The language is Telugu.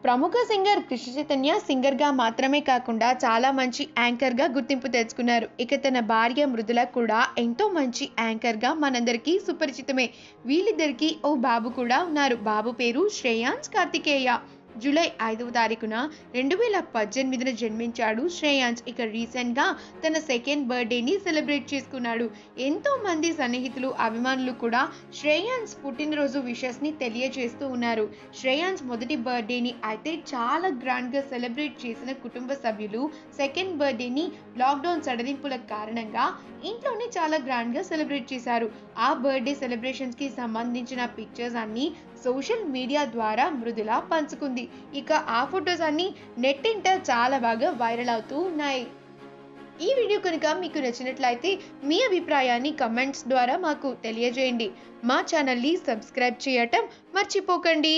ప్రముఖ సింగర్ కృష్ణ చైతన్య సింగర్గా మాత్రమే కాకుండా చాలా మంచి యాంకర్గా గుర్తింపు తెచ్చుకున్నారు. ఇక తన భార్య మృదుల కూడా ఎంతో మంచి యాంకర్గా మనందరికీ సుపరిచితమే. వీళ్ళిద్దరికీ ఓ బాబు కూడా ఉన్నారు. బాబు పేరు శ్రేయాన్స్ కార్తికేయ. జూలై 5వ తారీఖున 2018 జన్మించాడు శ్రేయాన్స్. ఇక రీసెంట్గా తన సెకండ్ బర్త్డేని సెలబ్రేట్ చేసుకున్నాడు. ఎంతో మంది సన్నిహితులు అభిమానులు కూడా శ్రేయాన్స్ పుట్టినరోజు విషెస్ని తెలియజేస్తూ ఉన్నారు. శ్రేయాన్స్ మొదటి బర్త్డేని అయితే చాలా గ్రాండ్గా సెలబ్రేట్ చేసిన కుటుంబ సభ్యులు సెకండ్ బర్త్డేని లాక్డౌన్ సడలింపుల కారణంగా ఇంట్లోనే చాలా గ్రాండ్గా సెలబ్రేట్ చేశారు. ఆ బర్త్డే సెలబ్రేషన్స్కి సంబంధించిన పిక్చర్స్ అన్నీ సోషల్ మీడియా ద్వారా మృదుల పంచుకుంది. ఇక ఆ ఫొటోస్ అన్ని నెట్టింట చాలా బాగా వైరల్ అవుతూ ఉన్నాయి. ఈ వీడియో కనుక మీకు నచ్చినట్లయితే మీ అభిప్రాయాన్ని కమెంట్స్ ద్వారా మాకు తెలియజేయండి. మా ఛానల్ని సబ్స్క్రైబ్ చేయటం మర్చిపోకండి.